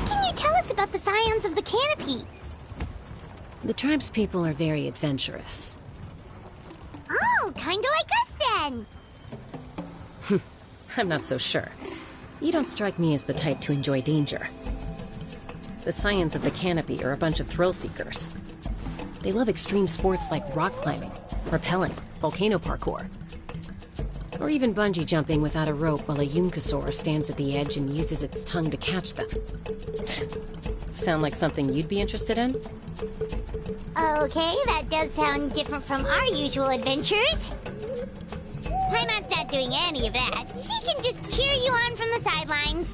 can you tell us about the Scions of the Canopy? The tribe's people are very adventurous. Oh, kinda like us then! I'm not so sure. You don't strike me as the type to enjoy danger. The Scions of the Canopy are a bunch of thrill-seekers. They love extreme sports like rock climbing, rappelling, volcano parkour, or even bungee jumping without a rope while a Yunkasaur stands at the edge and uses its tongue to catch them. Sound like something you'd be interested in? Okay, that does sound different from our usual adventures. Paimon's not doing any of that. She can just cheer you on from the sidelines.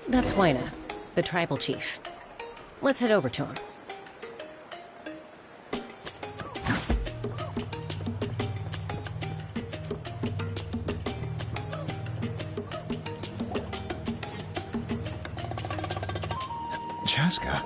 That's Huayna, the tribal chief. Let's head over to him. Chaska.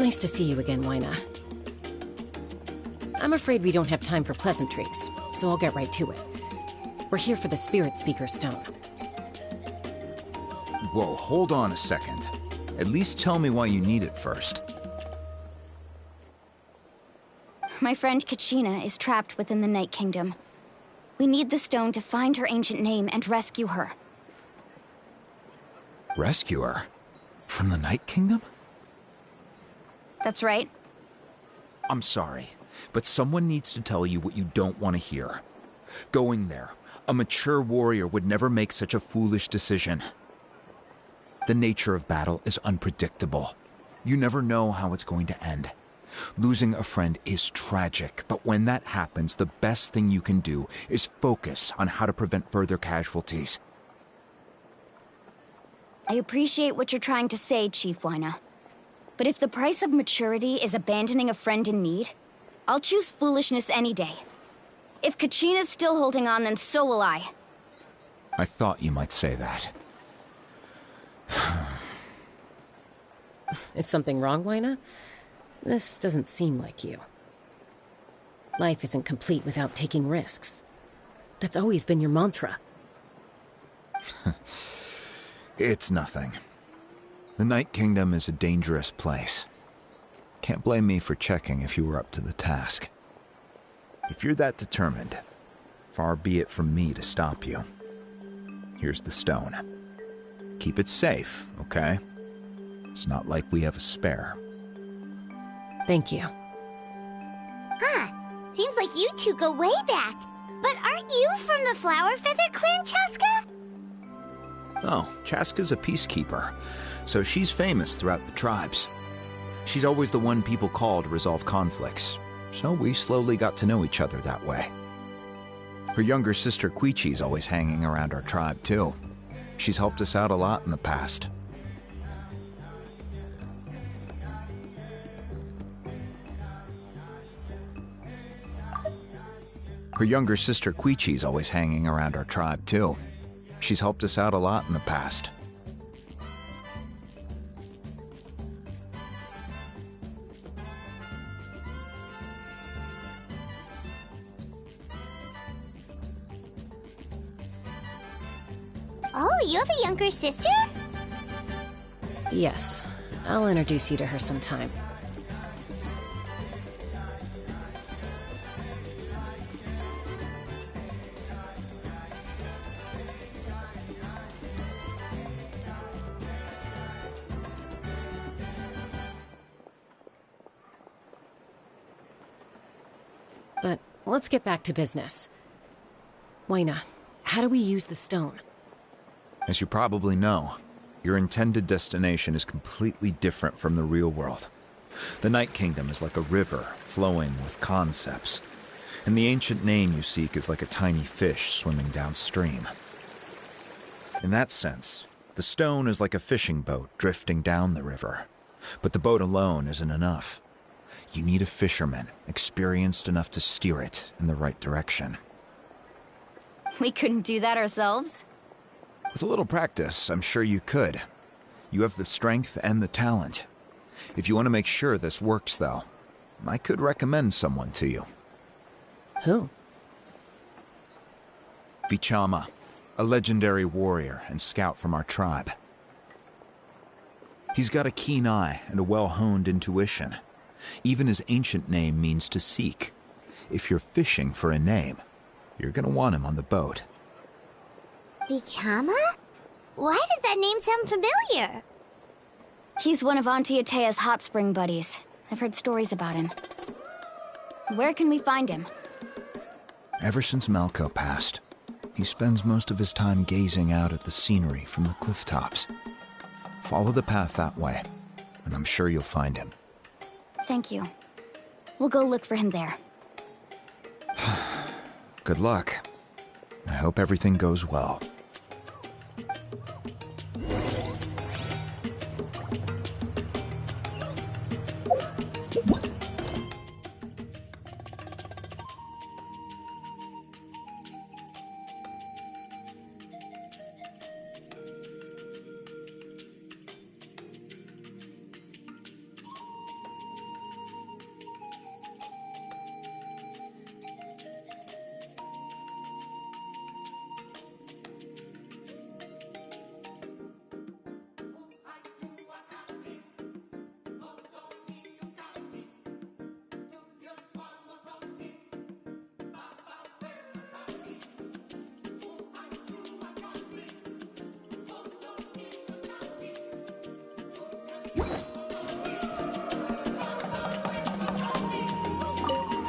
Nice to see you again, Wyna. I'm afraid we don't have time for pleasantries, so I'll get right to it. We're here for the Spirit Speaker Stone. Whoa, hold on a second. At least tell me why you need it first. My friend Kachina is trapped within the Night Kingdom. We need the stone to find her ancient name and rescue her. Rescue her? From the Night Kingdom? That's right. I'm sorry, but someone needs to tell you what you don't want to hear. Going there, a mature warrior would never make such a foolish decision. The nature of battle is unpredictable. You never know how it's going to end. Losing a friend is tragic, but when that happens, the best thing you can do is focus on how to prevent further casualties. I appreciate what you're trying to say, Chief Wyna. But if the price of maturity is abandoning a friend in need, I'll choose foolishness any day. If Kachina's still holding on, then so will I. I thought you might say that. Is something wrong, Wyna? This doesn't seem like you. Life isn't complete without taking risks. That's always been your mantra. It's nothing. The Night Kingdom is a dangerous place. Can't blame me for checking if you were up to the task. If you're that determined, far be it from me to stop you. Here's the stone. Keep it safe, okay? It's not like we have a spare. Thank you. Huh. Seems like you two go way back. But aren't you from the Flower Feather Clan, Chaska? Oh, Chaska's a peacekeeper, so she's famous throughout the tribes. She's always the one people call to resolve conflicts, so we slowly got to know each other that way. Her younger sister Quichi's always hanging around our tribe, too. She's helped us out a lot in the past. Her younger sister Quichi's always hanging around our tribe, too. She's helped us out a lot in the past. Oh, you have a younger sister? Yes, I'll introduce you to her sometime. But let's get back to business. Wyna, how do we use the stone? As you probably know, your intended destination is completely different from the real world. The Night Kingdom is like a river flowing with concepts, and the ancient name you seek is like a tiny fish swimming downstream. In that sense, the stone is like a fishing boat drifting down the river, but the boat alone isn't enough. You need a fisherman experienced enough to steer it in the right direction. We couldn't do that ourselves? With a little practice, I'm sure you could. You have the strength and the talent. If you want to make sure this works, though, I could recommend someone to you. Who? Vichama, a legendary warrior and scout from our tribe. He's got a keen eye and a well-honed intuition. Even his ancient name means to seek. If you're fishing for a name, you're gonna want him on the boat. Bichama? Why does that name sound familiar? He's one of Auntie Atea's hot spring buddies. I've heard stories about him. Where can we find him? Ever since Malco passed, he spends most of his time gazing out at the scenery from the cliff tops. Follow the path that way, and I'm sure you'll find him. Thank you. We'll go look for him there. Good luck. I hope everything goes well.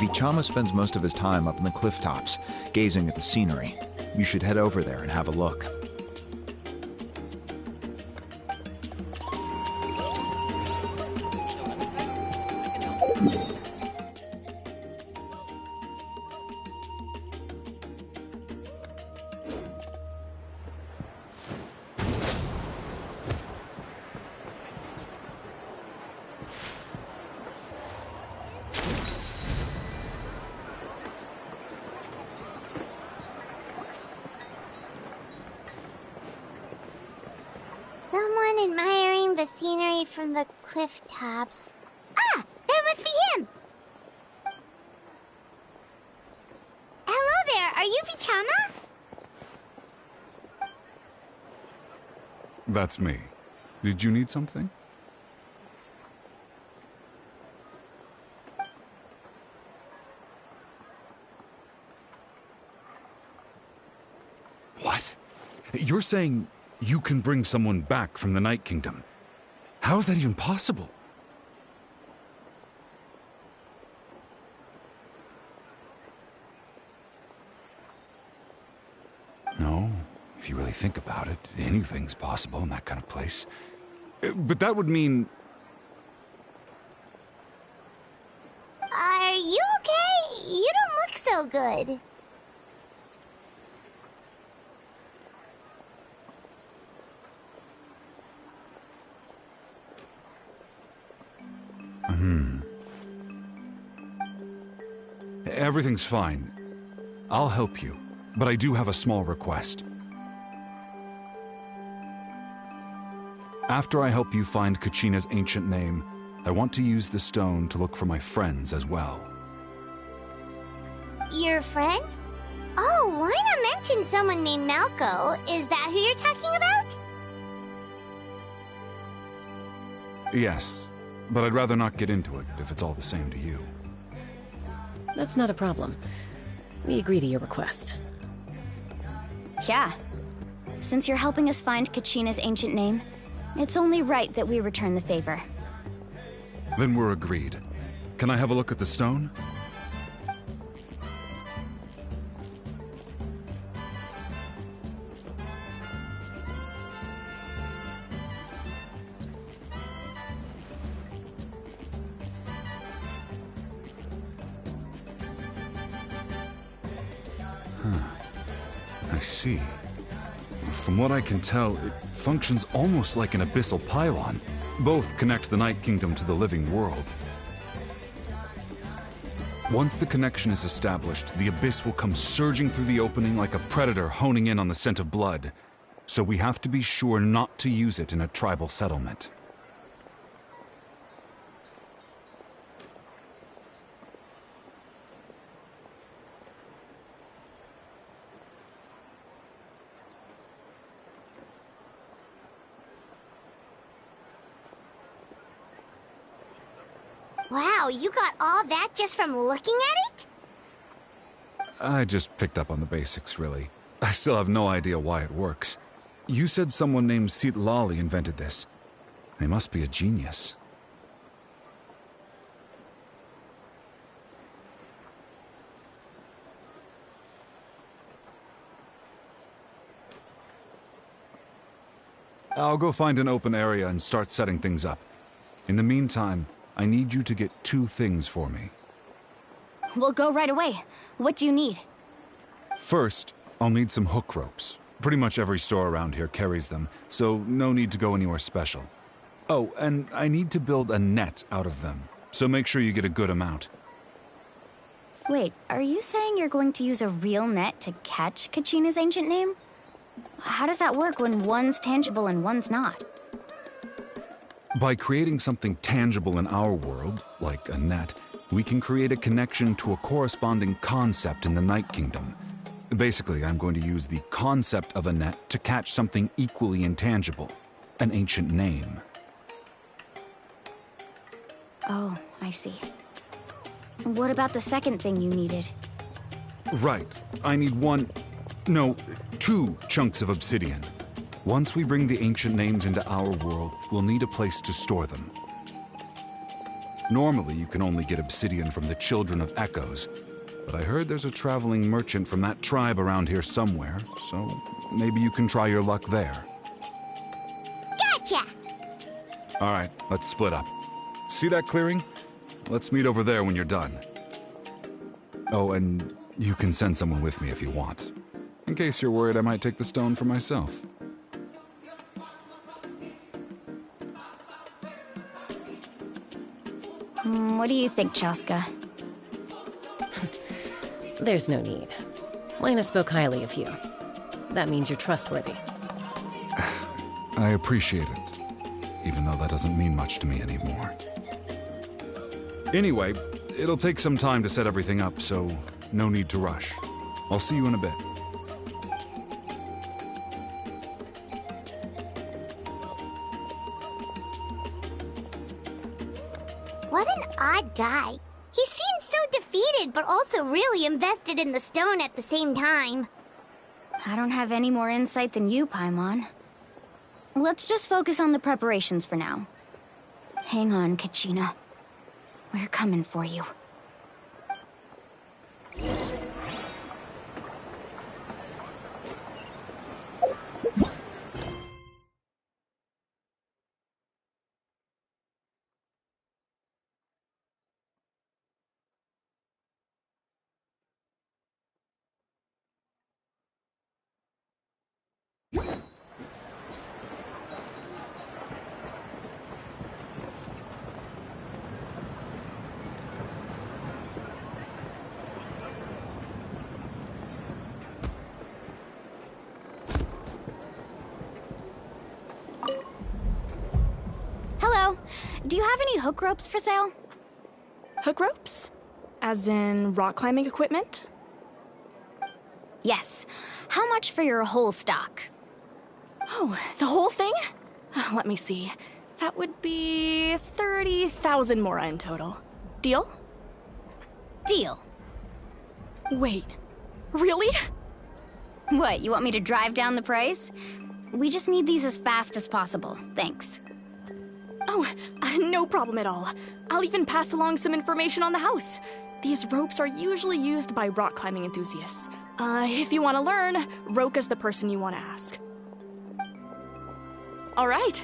Vichama spends most of his time up in the cliff tops, gazing at the scenery. You should head over there and have a look. Someone admiring the scenery from the cliff tops. Ah! That must be him! Hello there, are you Vichama? That's me. Did you need something? What? You're saying you can bring someone back from the Night Kingdom? How is that even possible? No, if you really think about it, anything's possible in that kind of place. But that would mean... Are you okay? You don't look so good. Everything's fine. I'll help you, but I do have a small request. After I help you find Kachina's ancient name, I want to use the stone to look for my friends as well. Your friend? Oh, why not mention someone named Malco? Is that who you're talking about? Yes, but I'd rather not get into it if it's all the same to you. That's not a problem. We agree to your request. Yeah. Since you're helping us find Kachina's ancient name, it's only right that we return the favor. Then we're agreed. Can I have a look at the stone? I see. From what I can tell, it functions almost like an abyssal pylon. Both connect the Night Kingdom to the living world. Once the connection is established, the abyss will come surging through the opening like a predator honing in on the scent of blood. So we have to be sure not to use it in a tribal settlement. Wow, you got all that just from looking at it? I just picked up on the basics, really. I still have no idea why it works. You said someone named Lali invented this. They must be a genius. I'll go find an open area and start setting things up. In the meantime, I need you to get 2 things for me. We'll go right away. What do you need? First, I'll need some hook ropes. Pretty much every store around here carries them, so no need to go anywhere special. Oh, and I need to build a net out of them, so make sure you get a good amount. Wait, are you saying you're going to use a real net to catch Kachina's ancient name? How does that work when one's tangible and one's not? By creating something tangible in our world, like a net, we can create a connection to a corresponding concept in the Night Kingdom. Basically, I'm going to use the concept of a net to catch something equally intangible, an ancient name. Oh, I see. What about the second thing you needed? Right. I need 2 chunks of obsidian. Once we bring the ancient names into our world, we'll need a place to store them. Normally, you can only get obsidian from the Children of Echoes, but I heard there's a traveling merchant from that tribe around here somewhere, so maybe you can try your luck there. Gotcha! Alright, let's split up. See that clearing? Let's meet over there when you're done. Oh, and you can send someone with me if you want. In case you're worried I might take the stone for myself. What do you think, Chaska? There's no need. Lena spoke highly of you. That means you're trustworthy. I appreciate it, even though that doesn't mean much to me anymore. Anyway, it'll take some time to set everything up, so no need to rush. I'll see you in a bit. What an odd guy. He seemed so defeated, but also really invested in the stone at the same time. I don't have any more insight than you, Paimon. Let's just focus on the preparations for now. Hang on, Kachina. We're coming for you. Hello. Do you have any hook ropes for sale? Hook ropes? As in rock climbing equipment? Yes. How much for your whole stock? Oh, the whole thing? Let me see. That would be 30,000 mora in total. Deal? Deal. Wait, really? What, you want me to drive down the price? We just need these as fast as possible. Thanks. Oh, no problem at all. I'll even pass along some information on the house. These ropes are usually used by rock climbing enthusiasts. If you want to learn, Roka's the person you want to ask. All right,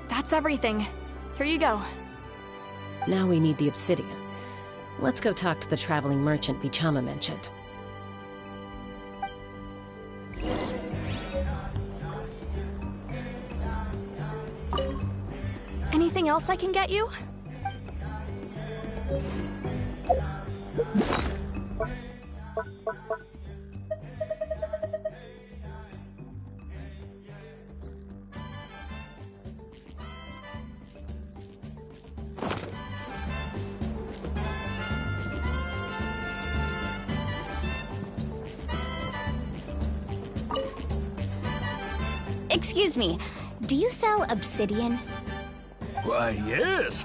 that's everything. Here you go. Now we need the obsidian. Let's go talk to the traveling merchant Bichama mentioned. Anything else I can get you? Excuse me, do you sell obsidian? Why, yes.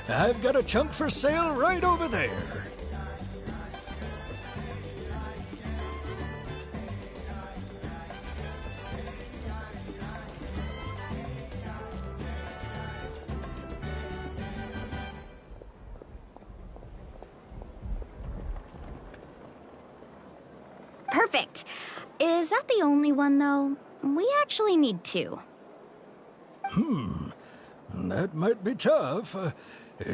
I've got a chunk for sale right over there. Perfect. Is that the only one, though? We actually need two. That might be tough.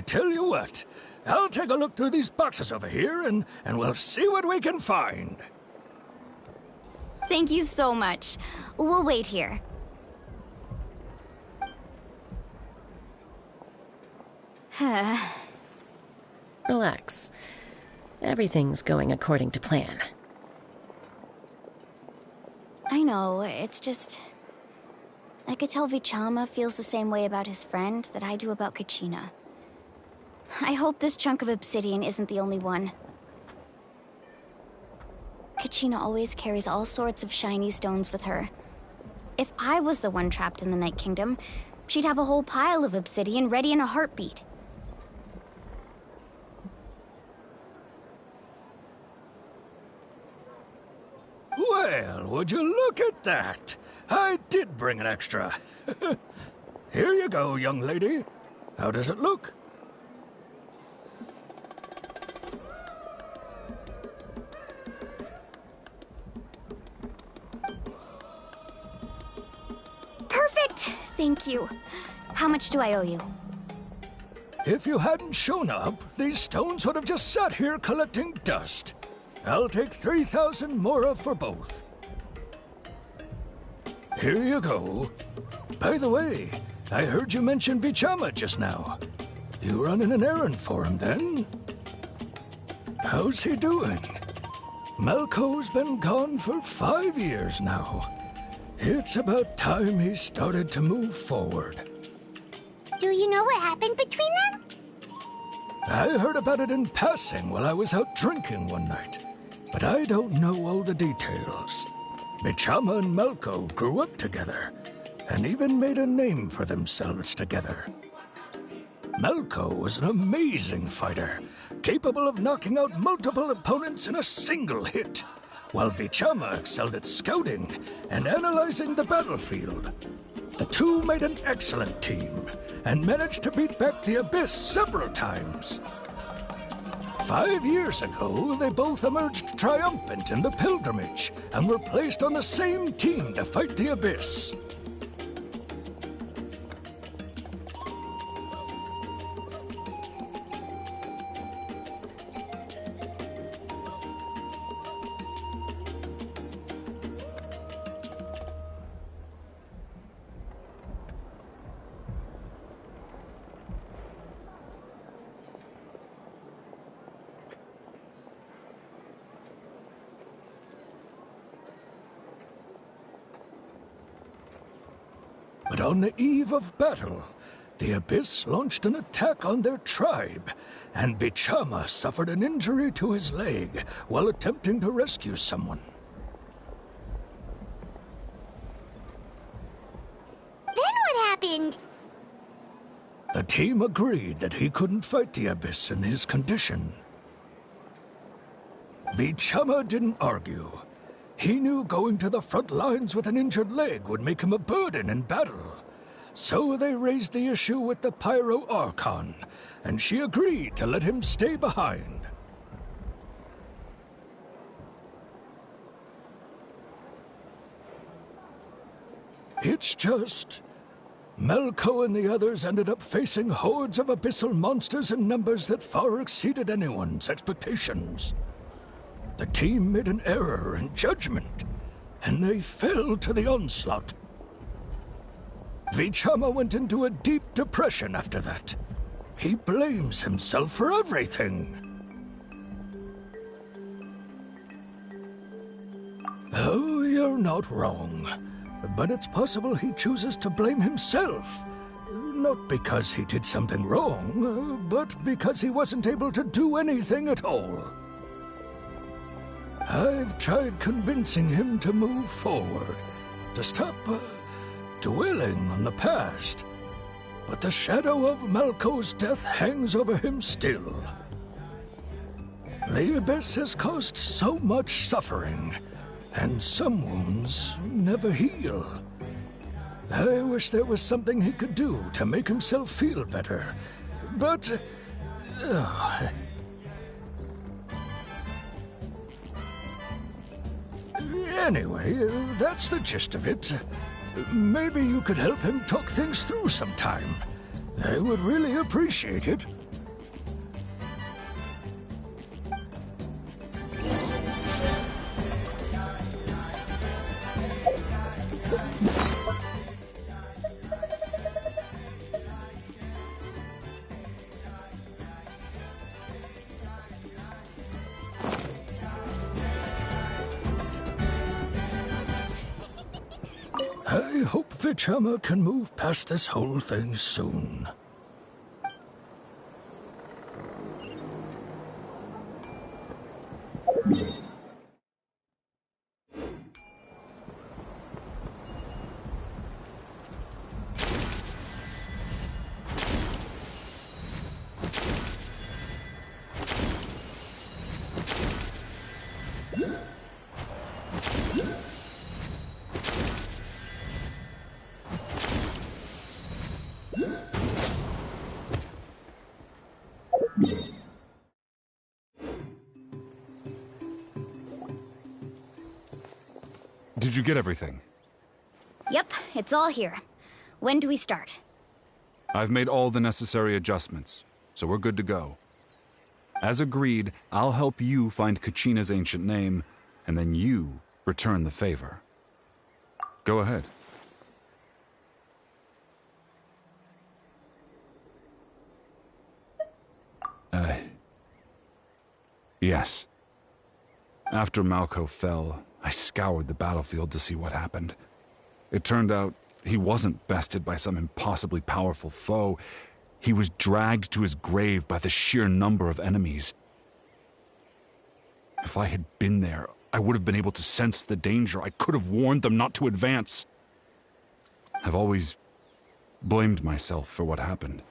Tell you what, I'll take a look through these boxes over here and we'll see what we can find. Thank you so much. We'll wait here. Relax. Everything's going according to plan. I know, it's just... I could tell Vichama feels the same way about his friend that I do about Kachina. I hope this chunk of obsidian isn't the only one. Kachina always carries all sorts of shiny stones with her. If I was the one trapped in the Night Kingdom, she'd have a whole pile of obsidian ready in a heartbeat. Well, would you look at that? I did bring an extra. Here you go, young lady. How does it look? Thank you. How much do I owe you? If you hadn't shown up, these stones would have just sat here collecting dust. I'll take 3,000 mora for both. Here you go. By the way, I heard you mention Vichama just now. You running an errand for him, then? How's he doing? Malco's been gone for 5 years now. It's about time he started to move forward. Do you know what happened between them? I heard about it in passing while I was out drinking one night, but I don't know all the details. Vichama and Malco grew up together, and even made a name for themselves together. Malco was an amazing fighter, capable of knocking out multiple opponents in a single hit, while Vichama excelled at scouting and analyzing the battlefield. The two made an excellent team, and managed to beat back the Abyss several times. 5 years ago, they both emerged triumphant in the pilgrimage, and were placed on the same team to fight the Abyss. But on the eve of battle, the Abyss launched an attack on their tribe, and Vichama suffered an injury to his leg while attempting to rescue someone. Then what happened? The team agreed that he couldn't fight the Abyss in his condition. Vichama didn't argue. He knew going to the front lines with an injured leg would make him a burden in battle. So they raised the issue with the Pyro Archon, and she agreed to let him stay behind. It's just, Malco and the others ended up facing hordes of abyssal monsters in numbers that far exceeded anyone's expectations. The team made an error in judgment, and they fell to the onslaught. Vichama went into a deep depression after that. He blames himself for everything. Oh, you're not wrong. But it's possible he chooses to blame himself. Not because he did something wrong, but because he wasn't able to do anything at all. I've tried convincing him to move forward, to stop dwelling on the past. But the shadow of Malco's death hangs over him still. The Abyss has caused so much suffering, and some wounds never heal. I wish there was something he could do to make himself feel better, but... Anyway, that's the gist of it. Maybe you could help him talk things through sometime. I would really appreciate it. I hope Vichama can move past this whole thing soon. Did you get everything? Yep, it's all here. When do we start? I've made all the necessary adjustments, so we're good to go. As agreed, I'll help you find Kachina's ancient name, and then you return the favor. Go ahead. Yes. After Malco fell, I scoured the battlefield to see what happened. It turned out he wasn't bested by some impossibly powerful foe. He was dragged to his grave by the sheer number of enemies. If I had been there, I would have been able to sense the danger. I could have warned them not to advance. I've always blamed myself for what happened.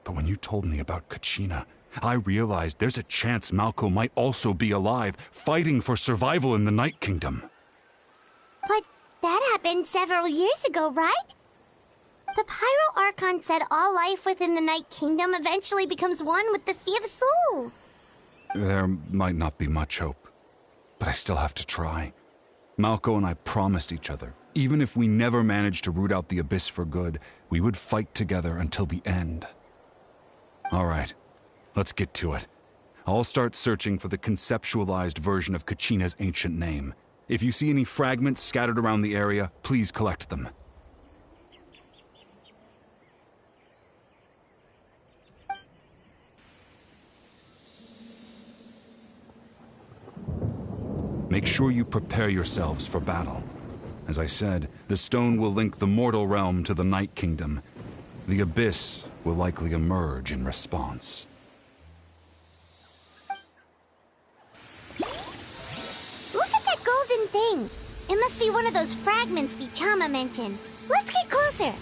But when you told me about Kachina, I realized there's a chance Malco might also be alive, fighting for survival in the Night Kingdom. But that happened several years ago, right? The Pyro Archon said all life within the Night Kingdom eventually becomes one with the Sea of Souls. There might not be much hope, but I still have to try. Malco and I promised each other, even if we never managed to root out the Abyss for good, we would fight together until the end. All right, let's get to it. I'll start searching for the conceptualized version of Kachina's ancient name. If you see any fragments scattered around the area, please collect them. Make sure you prepare yourselves for battle. As I said, the stone will link the mortal realm to the Night Kingdom. The Abyss will likely emerge in response. Look at that golden thing. It must be one of those fragments Vichama mentioned. Let's get closer.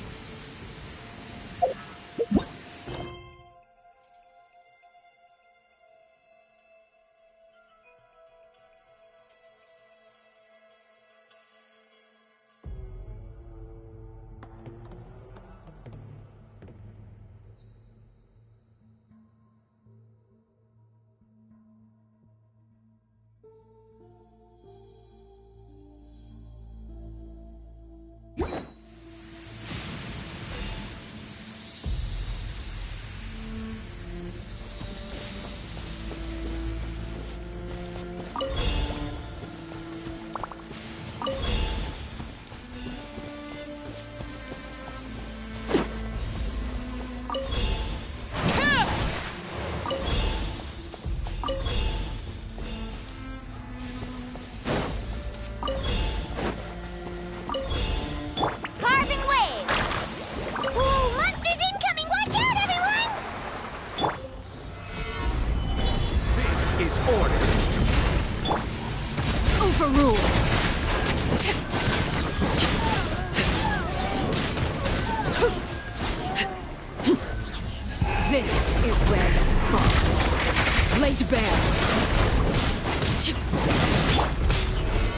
This is where you fall. Laid bare.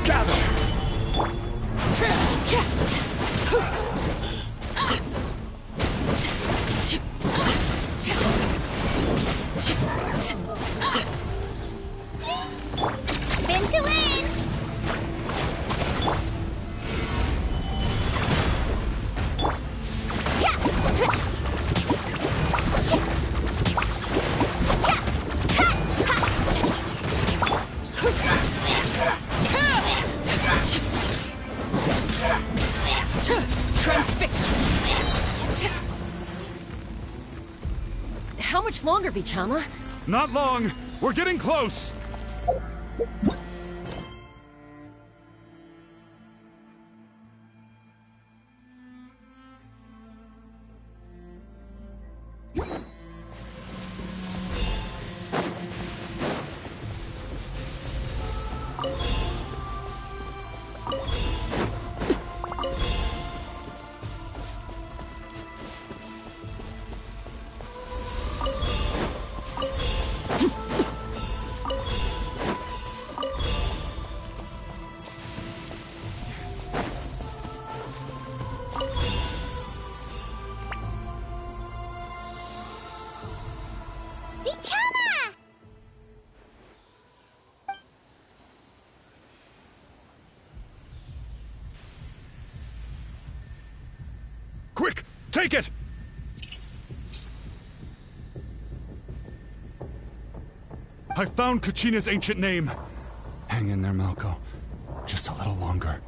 Gather! Spin to win! How much longer, Vichama? Not long! We're getting close! Take it! I found Kachina's ancient name. Hang in there, Malko. Just a little longer.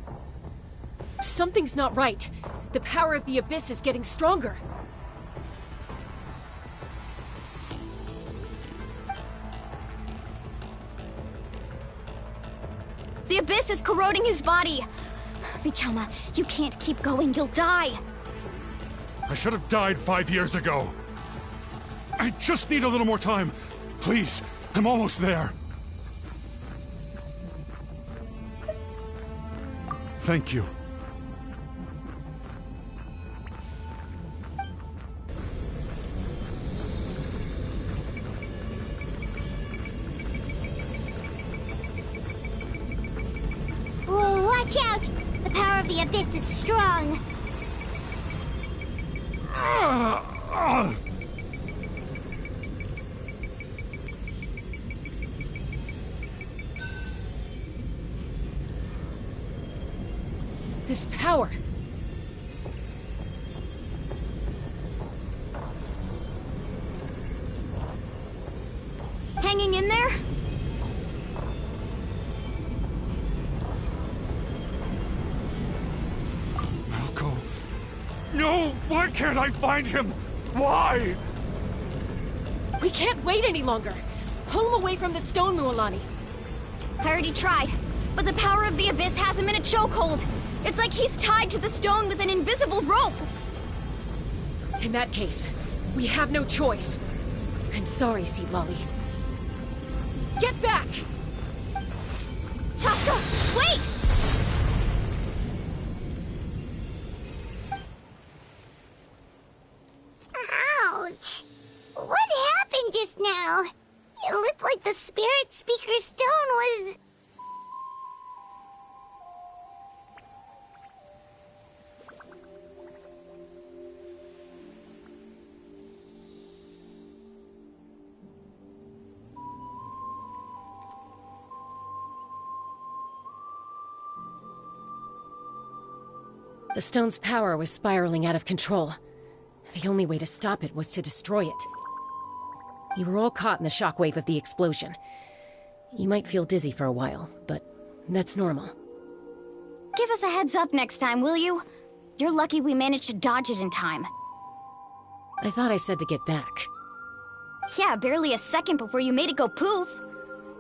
Something's not right. The power of the Abyss is getting stronger. The Abyss is corroding his body. Vichama, you can't keep going. You'll die. I should have died 5 years ago. I just need a little more time. Please, I'm almost there. Thank you. Whoa, watch out! The power of the Abyss is strong. This power. Hanging in there? Malko. No! Why can't I find him? Why? We can't wait any longer. Pull him away from the stone, Mualani. I already tried, but the power of the Abyss has him in a chokehold. It's like he's tied to the stone with an invisible rope. In that case, we have no choice. I'm sorry, Seed Lolly. Get back! Chaska, wait! Ouch! What happened just now? It looked like the Spirit Speaker Stone was... The stone's power was spiraling out of control. The only way to stop it was to destroy it. You were all caught in the shockwave of the explosion. You might feel dizzy for a while, but that's normal. Give us a heads up next time, will you? You're lucky we managed to dodge it in time. I thought I said to get back. Yeah, barely a second before you made it go poof.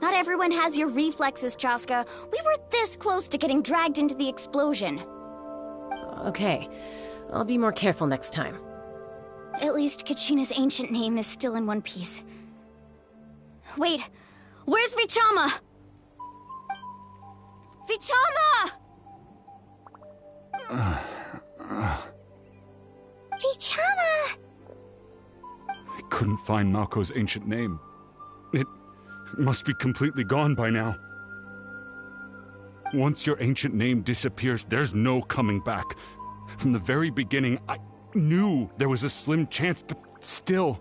Not everyone has your reflexes, Chaska. We were this close to getting dragged into the explosion. Okay, I'll be more careful next time. At least Kachina's ancient name is still in one piece. Wait, where's Vichama? Vichama! Vichama! I couldn't find Malko's ancient name. It must be completely gone by now. Once your ancient name disappears, there's no coming back. From the very beginning, I knew there was a slim chance, but still.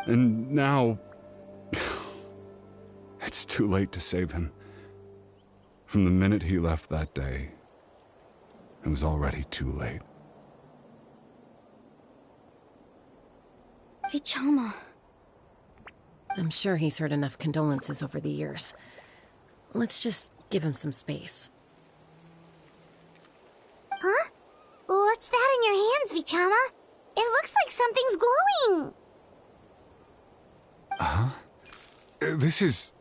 And now... it's too late to save him. From the minute he left that day, it was already too late. Vichama. I'm sure he's heard enough condolences over the years. Let's just give him some space. Huh? What's that in your hands, Vichama? It looks like something's glowing. Huh? This is...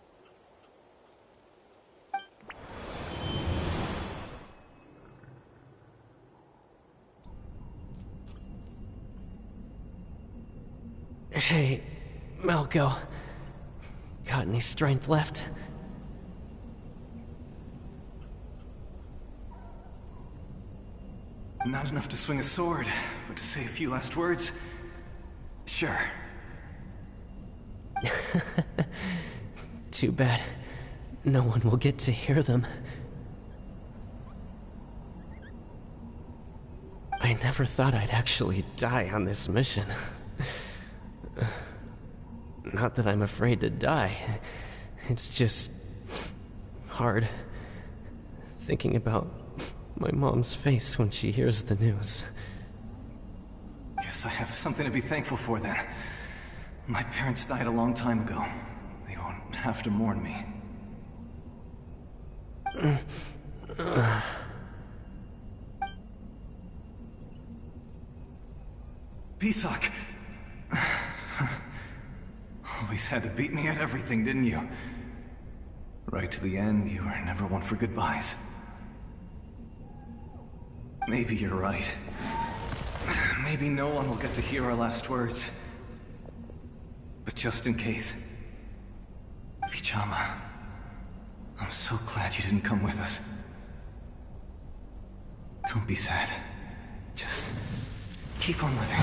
Hey, Malko. Got any strength left? Not enough to swing a sword, but to say a few last words? Sure. Too bad. No one will get to hear them. I never thought I'd actually die on this mission. Not that I'm afraid to die. It's just... hard. Thinking about my mom's face when she hears the news. guess I have something to be thankful for then. My parents died a long time ago. They won't have to mourn me. Pisak! Always had to beat me at everything, didn't you? Right to the end, you were never one for goodbyes. Maybe you're right. Maybe no one will get to hear our last words. But just in case... Vichama... I'm so glad you didn't come with us. Don't be sad. Just... keep on living.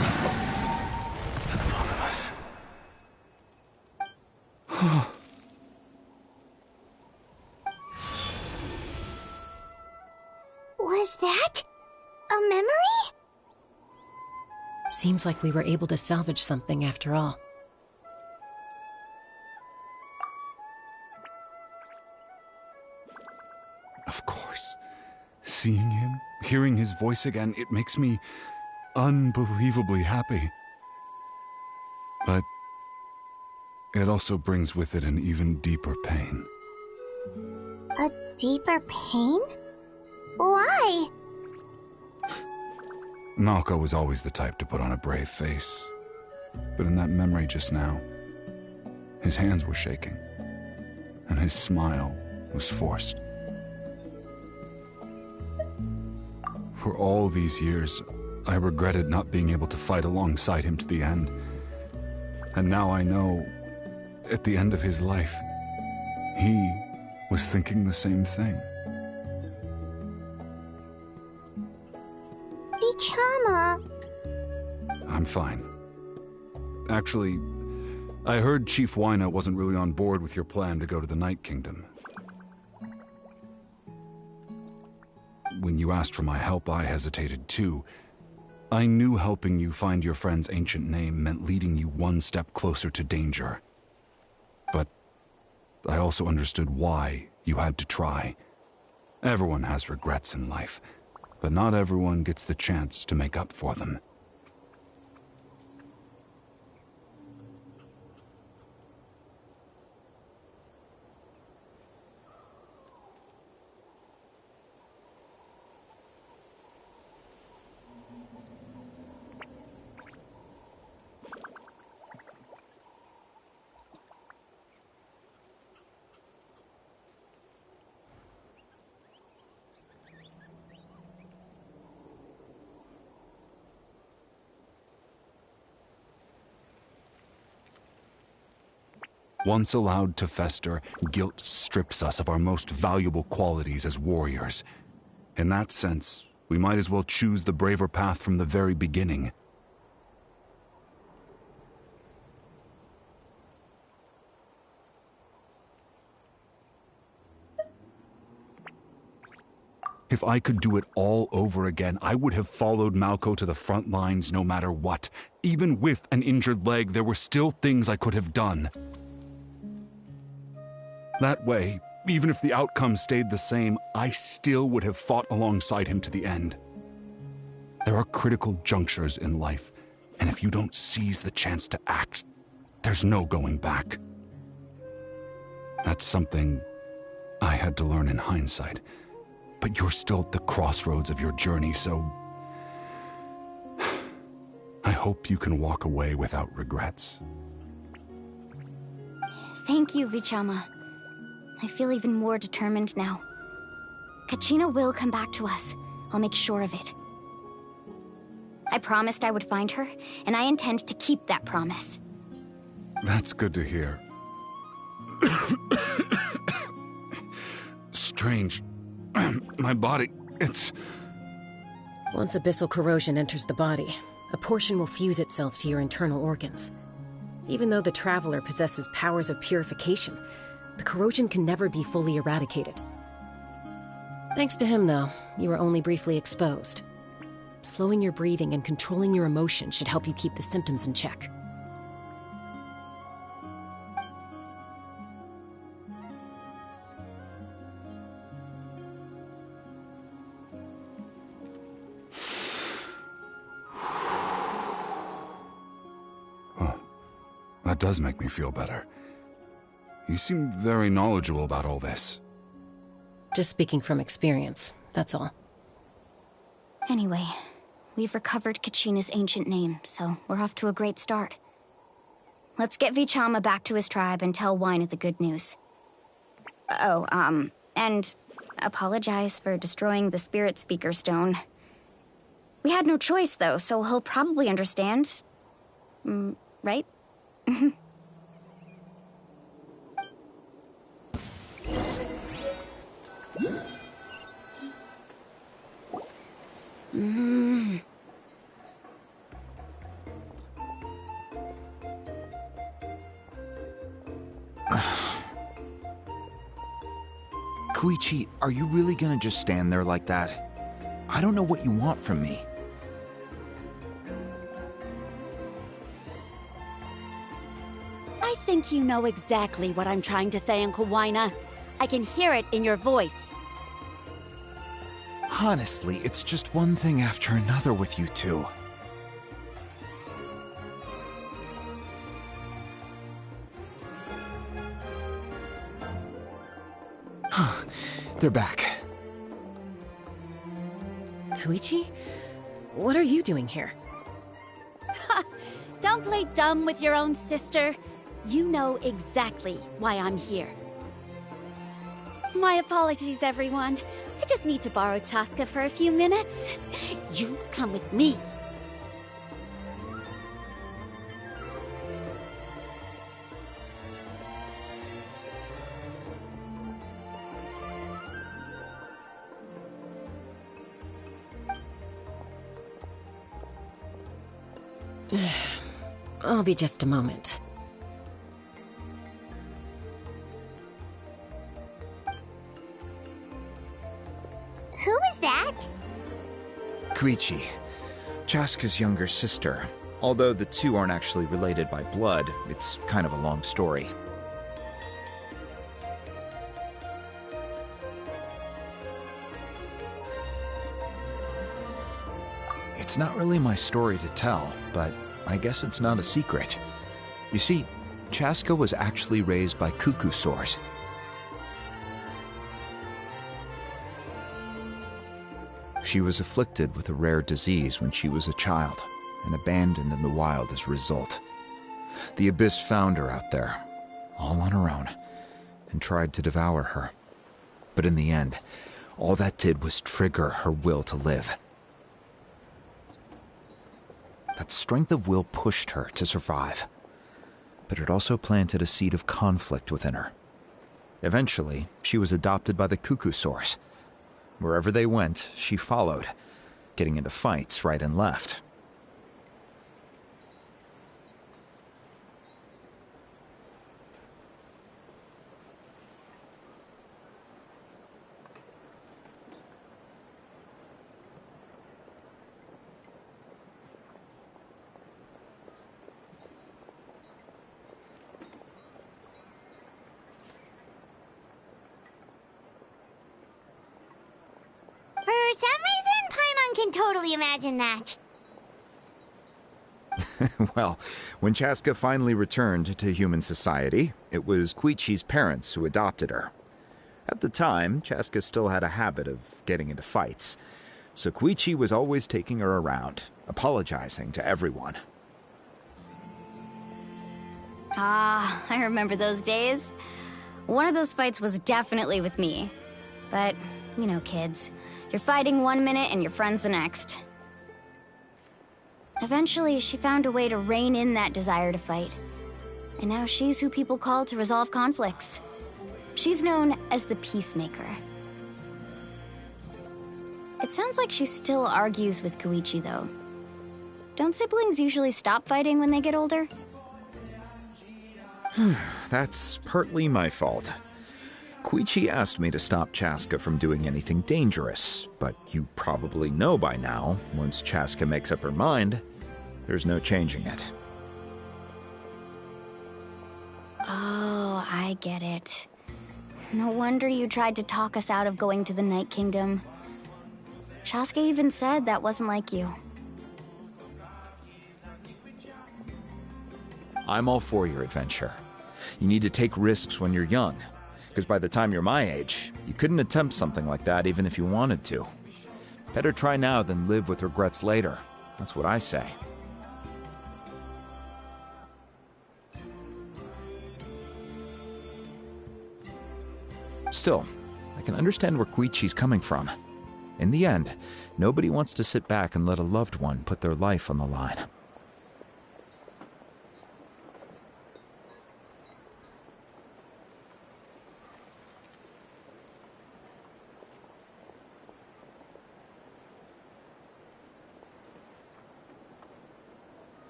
For the both of us. Was that a memory? Seems like we were able to salvage something after all. Of course. Seeing him, hearing his voice again, it makes me unbelievably happy. But it also brings with it an even deeper pain. A deeper pain? Why? Malko was always the type to put on a brave face. But in that memory just now, his hands were shaking, and his smile was forced. For all these years, I regretted not being able to fight alongside him to the end. And now I know, at the end of his life, he was thinking the same thing. Vichama. I'm fine. Actually, I heard Chief Wyna wasn't really on board with your plan to go to the Night Kingdom. When you asked for my help, I hesitated too. I knew helping you find your friend's ancient name meant leading you one step closer to danger. But I also understood why you had to try. Everyone has regrets in life, but not everyone gets the chance to make up for them. Once allowed to fester, guilt strips us of our most valuable qualities as warriors. In that sense, we might as well choose the braver path from the very beginning. If I could do it all over again, I would have followed Malko to the front lines no matter what. Even with an injured leg, there were still things I could have done. That way, even if the outcome stayed the same, I still would have fought alongside him to the end. There are critical junctures in life, and if you don't seize the chance to act, there's no going back. That's something I had to learn in hindsight, but you're still at the crossroads of your journey, so I hope you can walk away without regrets. Thank you, Vichama. I feel even more determined now. Kachina will come back to us. I'll make sure of it. I promised I would find her, and I intend to keep that promise. That's good to hear. Strange. My body, it's... Once abyssal corrosion enters the body, a portion will fuse itself to your internal organs. Even though the Traveler possesses powers of purification, the corrosion can never be fully eradicated. Thanks to him, though, you were only briefly exposed. Slowing your breathing and controlling your emotions should help you keep the symptoms in check. That does make me feel better. You seem very knowledgeable about all this. Just speaking from experience, that's all. Anyway, we've recovered Kachina's ancient name, so we're off to a great start. Let's get Vichama back to his tribe and tell Wina the good news. Oh, and apologize for destroying the Spirit Speaker Stone. We had no choice, though, so he'll probably understand. Right? Koichi, are you really gonna just stand there like that? I don't know what you want from me. I think you know exactly what I'm trying to say, Uncle Wina. I can hear it in your voice. Honestly, it's just one thing after another with you two. They're back. Koichi? What are you doing here? Don't play dumb with your own sister. You know exactly why I'm here. My apologies, everyone. I just need to borrow Chaska for a few minutes. You come with me. I'll be just a moment. Who is that? Koichi, Chaska's younger sister. Although the two aren't actually related by blood, it's kind of a long story. It's not really my story to tell, but I guess it's not a secret. You see, Chaska was actually raised by cuckoo sores. She was afflicted with a rare disease when she was a child, and abandoned in the wild as a result. The Abyss found her out there, all on her own, and tried to devour her. But in the end, all that did was trigger her will to live. That strength of will pushed her to survive, but it also planted a seed of conflict within her. Eventually, she was adopted by the cuckoo sores. Wherever they went, she followed, getting into fights right and left. For some reason, Paimon can totally imagine that. Well, when Chaska finally returned to human society, it was Koichi's parents who adopted her. At the time, Chaska still had a habit of getting into fights, so Koichi was always taking her around, apologizing to everyone. Ah, I remember those days. One of those fights was definitely with me. But, you know, kids. You're fighting one minute and your friend's the next. Eventually, she found a way to rein in that desire to fight. And now she's who people call to resolve conflicts. She's known as the Peacemaker. It sounds like she still argues with Koichi, though. Don't siblings usually stop fighting when they get older? That's partly my fault. Koichi asked me to stop Chaska from doing anything dangerous, but you probably know by now, once Chaska makes up her mind, there's no changing it. Oh, I get it. No wonder you tried to talk us out of going to the Night Kingdom. Chaska even said that wasn't like you. I'm all for your adventure. You need to take risks when you're young, because by the time you're my age, you couldn't attempt something like that even if you wanted to. Better try now than live with regrets later. That's what I say. Still, I can understand where Koichi's coming from. In the end, nobody wants to sit back and let a loved one put their life on the line.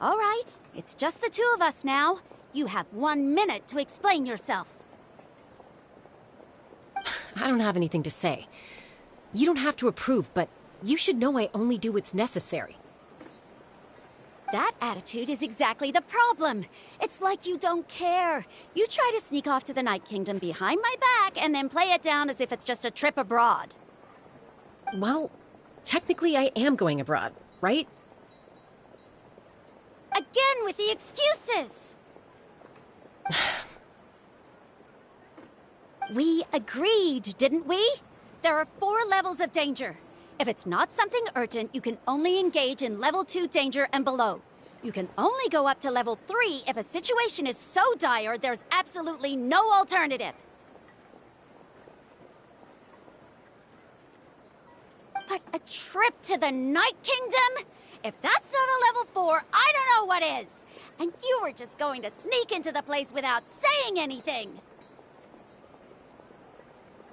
All right, it's just the two of us now. You have 1 minute to explain yourself. I don't have anything to say. You don't have to approve, but you should know I only do what's necessary. That attitude is exactly the problem. It's like you don't care. You try to sneak off to the Night Kingdom behind my back and then play it down as if it's just a trip abroad. Well, technically I am going abroad, right? Again with the excuses! We agreed, didn't we? There are 4 levels of danger. If it's not something urgent, you can only engage in level 2 danger and below. You can only go up to level 3 if a situation is so dire there's absolutely no alternative. But a trip to the Night Kingdom? If that's not a level 4, I don't know what is! And you were just going to sneak into the place without saying anything!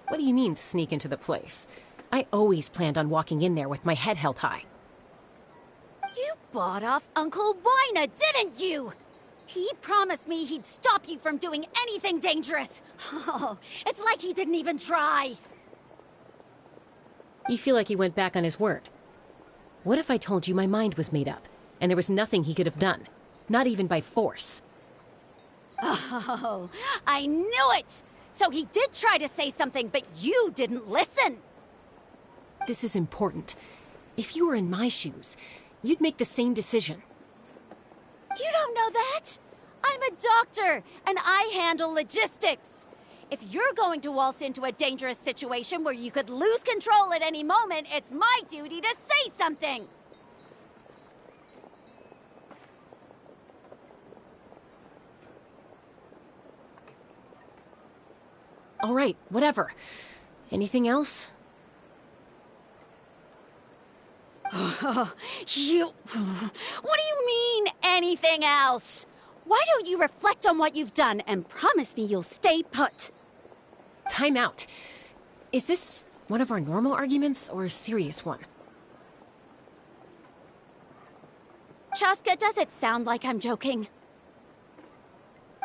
What do you mean, sneak into the place? I always planned on walking in there with my head held high. You bought off Uncle Wina, didn't you? He promised me he'd stop you from doing anything dangerous. Oh, it's like he didn't even try. You feel like he went back on his word. What if I told you my mind was made up, and there was nothing he could have done? Not even by force. Oh, I knew it! So he did try to say something, but you didn't listen! This is important. If you were in my shoes, you'd make the same decision. You don't know that! I'm a doctor, and I handle logistics. If you're going to waltz into a dangerous situation where you could lose control at any moment, it's my duty to say something! All right, whatever. Anything else? What do you mean, anything else? Why don't you reflect on what you've done and promise me you'll stay put? Time out. Is this one of our normal arguments or a serious one? Chaska, does it sound like I'm joking?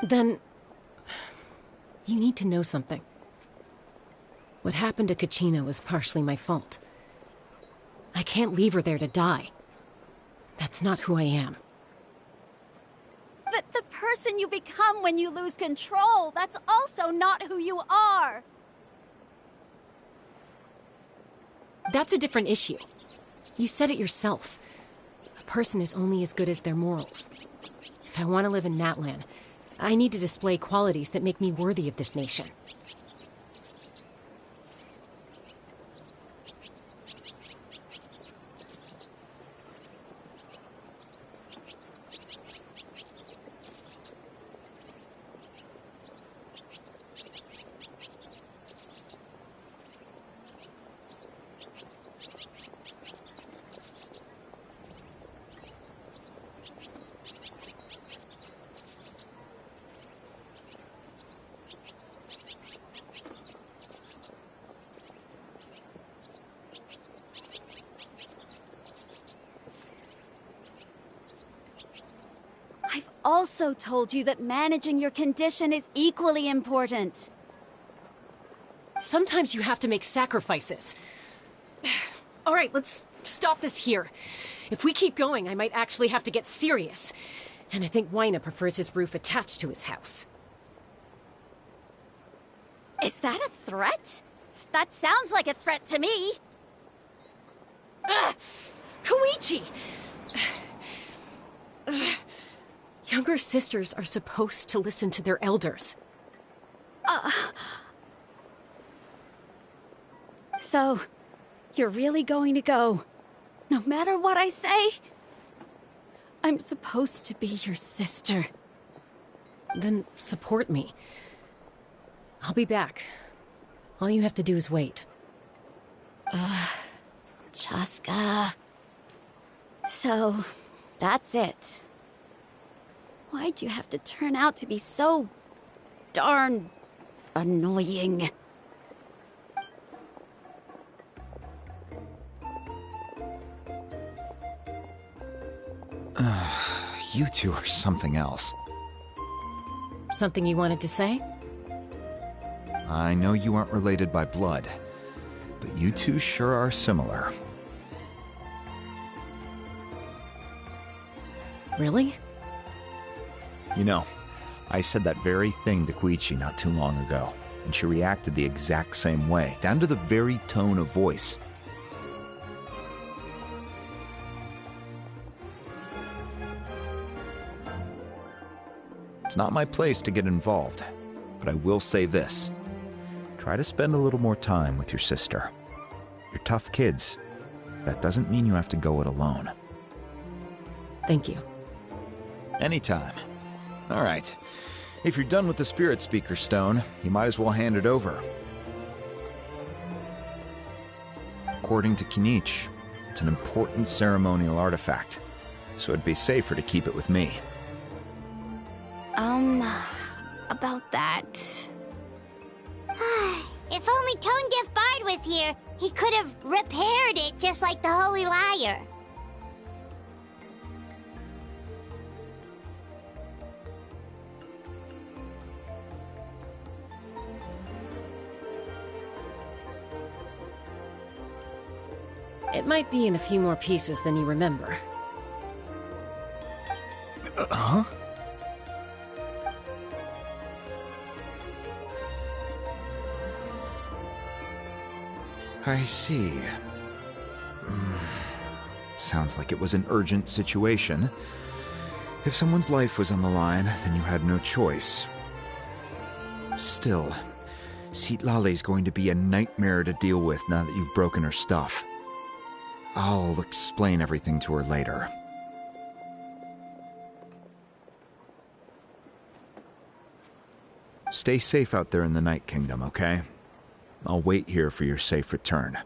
Then... you need to know something. What happened to Kachina was partially my fault. I can't leave her there to die. That's not who I am. But the person you become when you lose control, that's also not who you are. That's a different issue. You said it yourself. A person is only as good as their morals. If I want to live in Natlan, I need to display qualities that make me worthy of this nation. Also told you that managing your condition is equally important. Sometimes you have to make sacrifices. All right, let's stop this here. If we keep going, I might actually have to get serious. And I think Wyna prefers his roof attached to his house. Is that a threat? That sounds like a threat to me. Koichi! Younger sisters are supposed to listen to their elders. So, you're really going to go, no matter what I say? I'm supposed to be your sister. Then support me. I'll be back. All you have to do is wait. Chaska. So, that's it. Why'd you have to turn out to be so darn annoying? You two are something else. Something you wanted to say? I know you aren't related by blood, but you two sure are similar. Really? You know, I said that very thing to Koichi not too long ago, and she reacted the exact same way, down to the very tone of voice. It's not my place to get involved, but I will say this. Try to spend a little more time with your sister. You're tough kids. That doesn't mean you have to go it alone. Thank you. Anytime. All right. If you're done with the Spirit Speaker Stone, you might as well hand it over. According to Kinich, it's an important ceremonial artifact, so it'd be safer to keep it with me. About that. If only Tone Deaf Bard was here, he could have repaired it just like the Holy Liar. It might be in a few more pieces than you remember. Huh? I see. Sounds like it was an urgent situation. If someone's life was on the line, then you had no choice. Still, Citlali's going to be a nightmare to deal with now that you've broken her stuff. I'll explain everything to her later. Stay safe out there in the Night Kingdom, okay? I'll wait here for your safe return.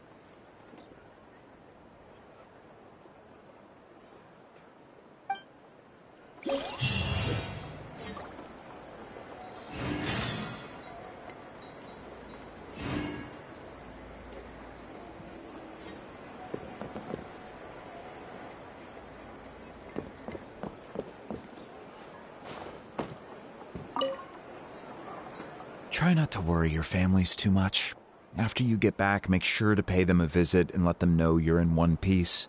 Try not to worry your families too much. After you get back, make sure to pay them a visit and let them know you're in one piece.